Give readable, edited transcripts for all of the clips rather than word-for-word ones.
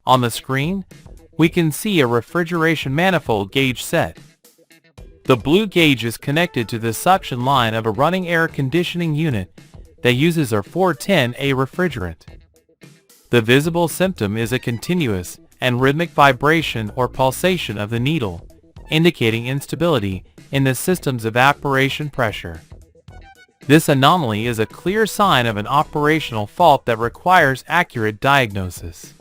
On the screen, we can see a refrigeration manifold gauge set. The blue gauge is connected to the suction line of a running air conditioning unit that uses our 410A refrigerant. The visible symptom is a continuous and rhythmic vibration or pulsation of the needle, indicating instability in the system's evaporation pressure. This anomaly is a clear sign of an operational fault that requires accurate diagnosis.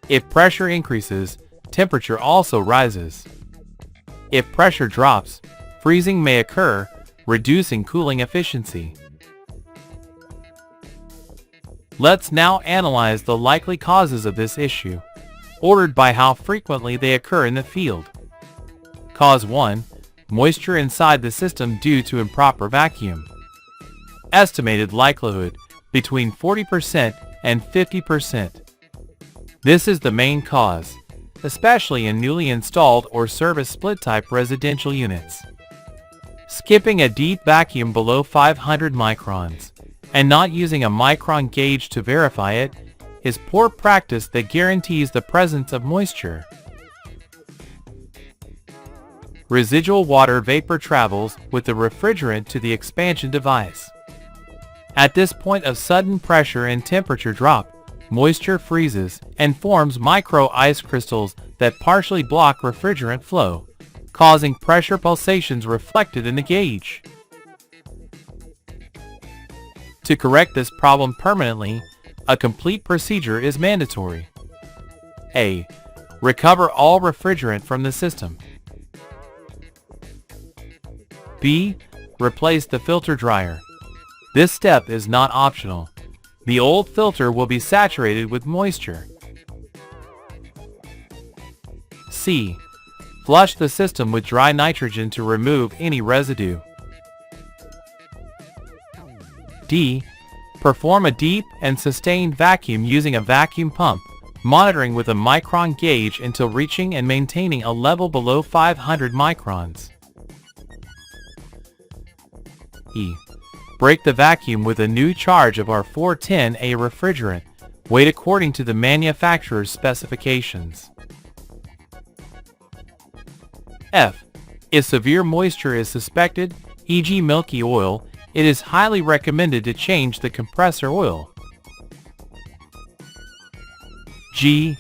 If pressure increases, temperature also rises. If pressure drops, freezing may occur, reducing cooling efficiency. Let's now analyze the likely causes of this issue, ordered by how frequently they occur in the field. Cause 1. Moisture inside the system due to improper vacuum. Estimated likelihood, between 40% and 50%. This is the main cause, especially in newly installed or service split-type residential units. Skipping a deep vacuum below 500 microns and not using a micron gauge to verify it is poor practice that guarantees the presence of moisture. Residual water vapor travels with the refrigerant to the expansion device. At this point of sudden pressure and temperature drop, moisture freezes and forms micro ice crystals that partially block refrigerant flow, causing pressure pulsations reflected in the gauge. To correct this problem permanently, a complete procedure is mandatory. A. Recover all refrigerant from the system. B. Replace the filter dryer. This step is not optional. The old filter will be saturated with moisture. C. Flush the system with dry nitrogen to remove any residue. D. Perform a deep and sustained vacuum using a vacuum pump, monitoring with a micron gauge until reaching and maintaining a level below 500 microns. E. Break the vacuum with a new charge of our 410A refrigerant, weighed according to the manufacturer's specifications. F. If severe moisture is suspected, e.g. milky oil, it is highly recommended to change the compressor oil. G.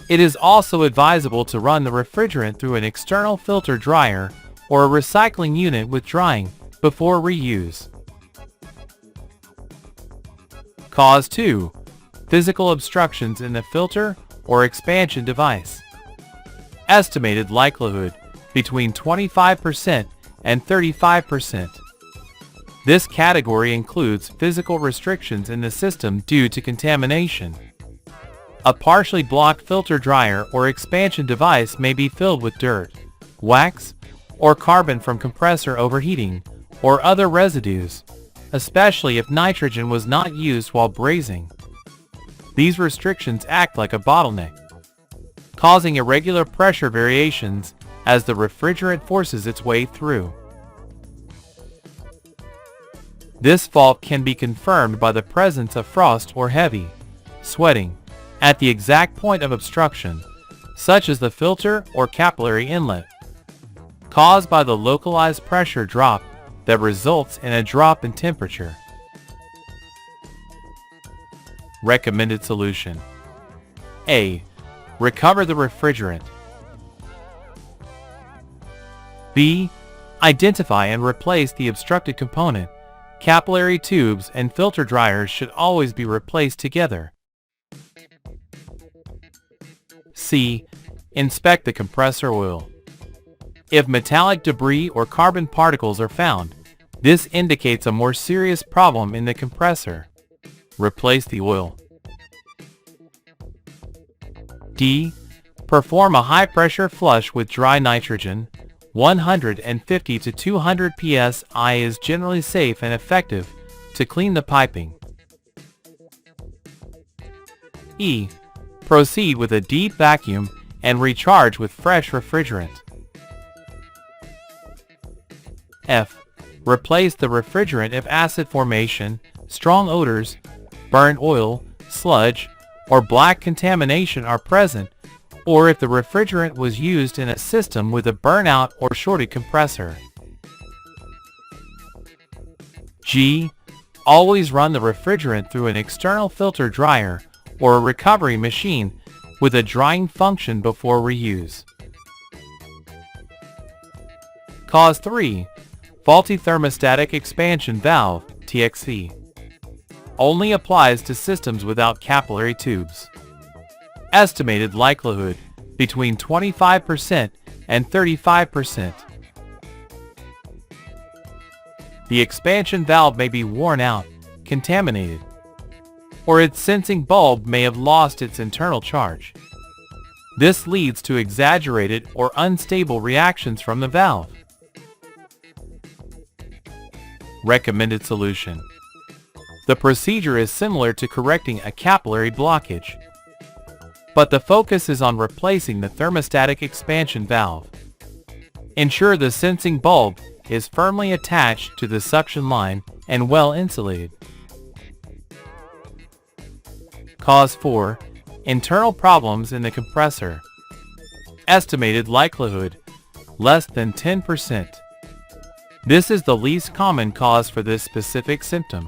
It is also advisable to run the refrigerant through an external filter dryer or a recycling unit with drying before reuse. Cause 2. Physical obstructions in the filter or expansion device. Estimated likelihood, between 25% and 35%. This category includes physical restrictions in the system due to contamination. A partially blocked filter dryer or expansion device may be filled with dirt, wax, or carbon from compressor overheating, or other residues, especially if nitrogen was not used while brazing. These restrictions act like a bottleneck, causing irregular pressure variations as the refrigerant forces its way through. This fault can be confirmed by the presence of frost or heavy sweating at the exact point of obstruction, such as the filter or capillary inlet, caused by the localized pressure drop that results in a drop in temperature. Recommended solution. A. Recover the refrigerant. B. Identify and replace the obstructed component. Capillary tubes and filter dryers should always be replaced together. C. Inspect the compressor oil. If metallic debris or carbon particles are found, this indicates a more serious problem in the compressor. Replace the oil. D. Perform a high-pressure flush with dry nitrogen. 150 to 200 psi is generally safe and effective to clean the piping. E. Proceed with a deep vacuum and recharge with fresh refrigerant. F. Replace the refrigerant if acid formation, strong odors, burnt oil, sludge, or black contamination are present, or if the refrigerant was used in a system with a burnout or shorted compressor. G. Always run the refrigerant through an external filter dryer or a recovery machine with a drying function before reuse. Cause 3. Faulty thermostatic expansion valve, TXV. Only applies to systems without capillary tubes. Estimated likelihood between 25% and 35%. The expansion valve may be worn out, contaminated, or its sensing bulb may have lost its internal charge. This leads to exaggerated or unstable reactions from the valve. Recommended solution. The procedure is similar to correcting a capillary blockage, but the focus is on replacing the thermostatic expansion valve. Ensure the sensing bulb is firmly attached to the suction line and well insulated. Cause 4. Internal problems in the compressor. Estimated likelihood less than 10%. This is the least common cause for this specific symptom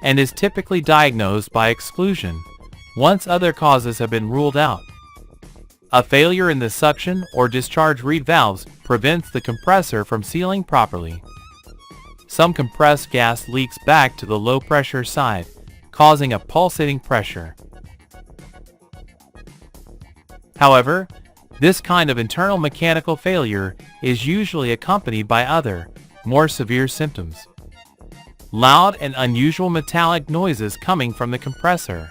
and is typically diagnosed by exclusion once other causes have been ruled out. A failure in the suction or discharge reed valves prevents the compressor from sealing properly. Some compressed gas leaks back to the low pressure side, causing a pulsating pressure. However, this kind of internal mechanical failure is usually accompanied by other, more severe symptoms. Loud and unusual metallic noises coming from the compressor.